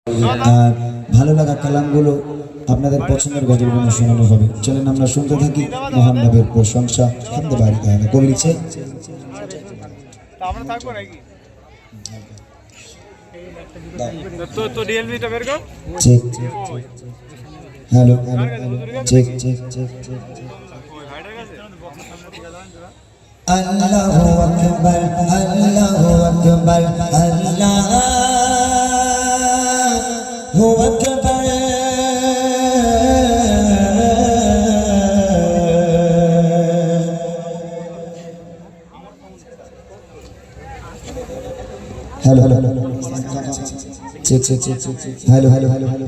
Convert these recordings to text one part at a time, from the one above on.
আর ভালো লাগা কালামগুলো আপনাদের পছন্দের গজলগুলো শোনানো হবে। চলেন আমরা শুনতে থাকি মহান নবীর প্রশংসা। হামদে বাড়ি গায়ে করলিছে আমরা থাকবো নাকি? তো ডিএলবিটা বের কর। Check hello check check check check আল্লাহু আকবার আল্লাহু আকবার আল্লাহু আকবার hello hello check check check hello hello hello hello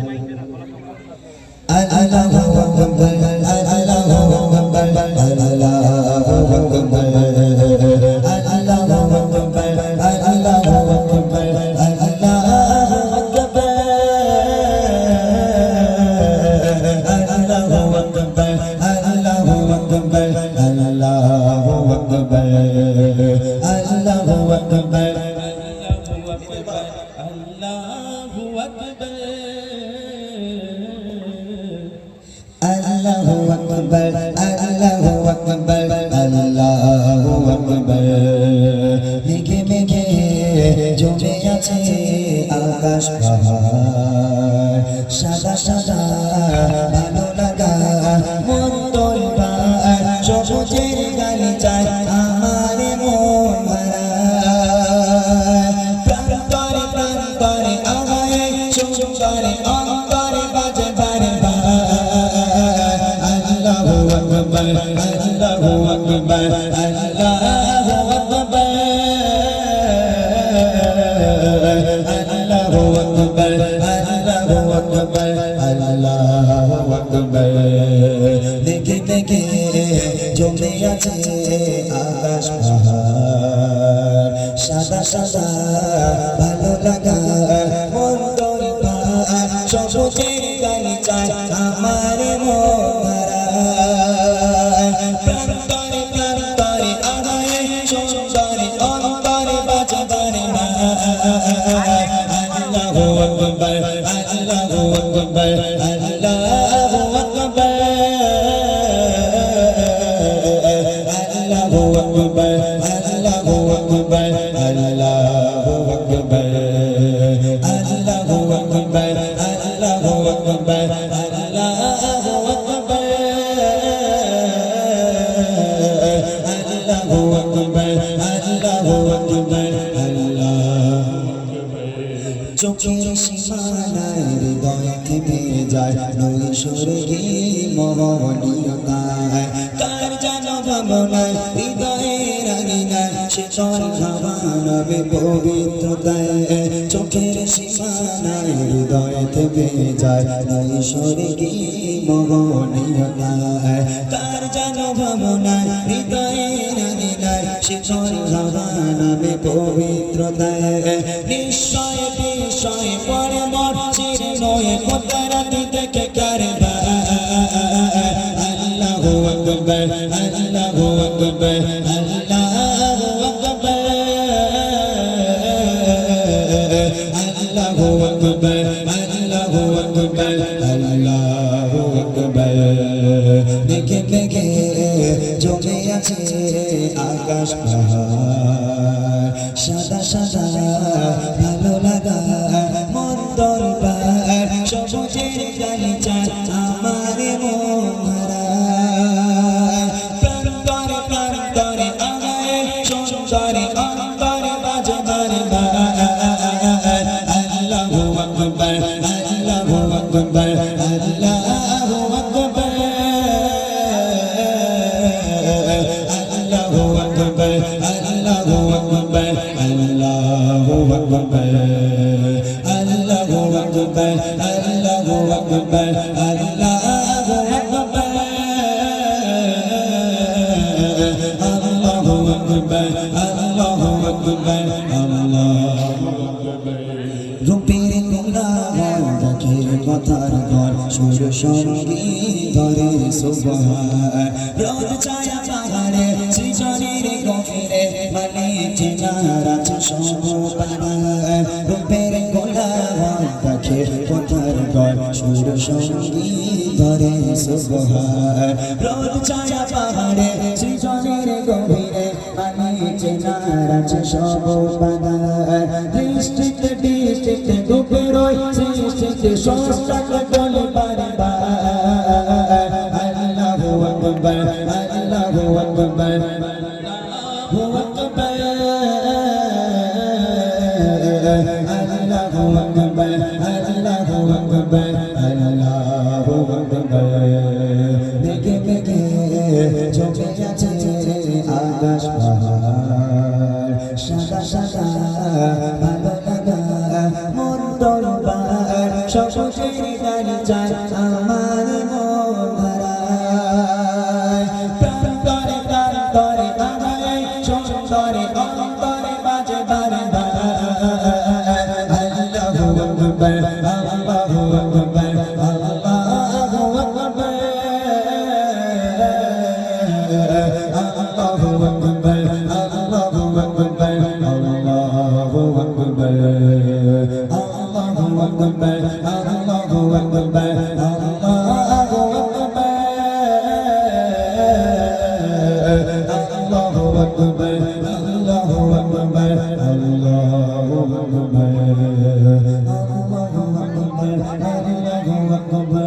আল্লাহু আকবার আল্লাহু আকবার আল্লাহু আকবার মেঘে মেঘে জমে আছে আকাশ পাহাড় সাদা সাদা ভালো লাগা মন তোলবার সবুজের গালিচায় আমার মন হারায় প্রান্তরে প্রান্তরে আমায় সুন্দরে অন্তরে বাজে বারে আল্লাহু আকবার আল্লাহু আকবার আল্লাহু আকবার আল্লাহু আকবার আল্লাহু আকবার আল্লাহু আকবার দেখে দেখে জমে আছে আকাশ পাহাড় সাদা সাদা ভালো লাগা মন তোলবার সবুজের গালিচায় আমার মন হারায় প্রান্তরে প্রান্তরে আমায় সুন্দরে অন্তরে বাজে বারে আল্লাহু আকবার আল্লাহু আকবার আল্লাহু আকবার আল্লাহু আকবার আল্লাহু আকবার আল্লাহু আকবার আল্লাহু আকবার আল্লাহু আকবার আল্লাহু আকবার আল্লাহু আকবার আল্লাহু আকবার চোখের সীমানায় হৃদয় থেমে যায় নৈসর্গী মোহনীয়তায় কার যেন ভাবনায় হৃদয়ের আঙিনায় শীতল হাওয়া নবে পবিত্রতায় চোখের সীমানায় হৃদয় থেমে যায় নৈসর্গী মোহনীয়তায় কার যেন ভাবনায় হৃদয়ের আঙিনায় শীতল হাওয়া নবে পবিত্রতায় নিশ্চয় বিষয় পরে মরছির নয় কোতারাতি দেখে কারবা আল্লাহু আকবার আল্লাহু আকবার আল্লাহু আকবার আল্লাহু আকবার আল্লাহু আকবার আল্লাহু আকবার দেখে দেখে জমে আছে আকাশ পাহাড় সাদা সাদা ভালো লাগা মন তোলবার সবুজের গালিচায় আমার মন হারায় প্রান্তরে প্রান্তরে আমায় সুন্দরে অন্তরে বাজে বারে আল্লাহু আকবার আল্লাহু আকবার আল্লাহু আকবার আল্লাহু আকবার আল্লাহু আকবার আল্লাহু আকবার আল্লাহু আকবার আল্লাহু আকবার আল্লাহু আকবার আল্লাহু আকবার আল্লাহু আকবার আল্লাহু আকবার রূপের গোলাম রাখের কথার ঘর সুর সঙ্গীত ধরে সুবহান রোদ ছায়া পাহাড়ে সৃজনের গভীরে মালিক চেনার আছে সব পাড়া রূপের গোলাম রাখের কথার গয় সুর সঙ্গীত ধরে সুবহান রোদ ছায়া পাহাড়ে সৃজনের গভীরে আমি চেনার আছে সব বাধা দৃষ্টিতে দৃষ্টিতে ডুবে রই সৃষ্টিতে সষ্টাকে বলে বারবার আল্লাহু আকবার আল্লাহু আকবার আল্লাহু আকবার আল্লাহু আকবার আল্লাহু আকবার আল্লাহু আকবার দেখে দেখে চোখে যাচ্ছে আকাশ পাহাড় সাদা সাদা ভালো লাগা মন দরবার সকলের গাড়ি যায় আমার মন হারায় প্রাণ করে গান করে আমায় সুন্দরে অন্তরে বাজে বারবার আল্লাহু আকবার আল্লাহু আকবার আল্লাহু আকবার আল্লাহু আকবার আল্লাহু আকবার আল্লাহু আকবার আল্লাহু আকবার আল্লাহু আকবার আল্লাহু আকবার আল্লাহু আকবার আল্লাহু আকবার আল্লাহু আকবার আল্লাহু আকবার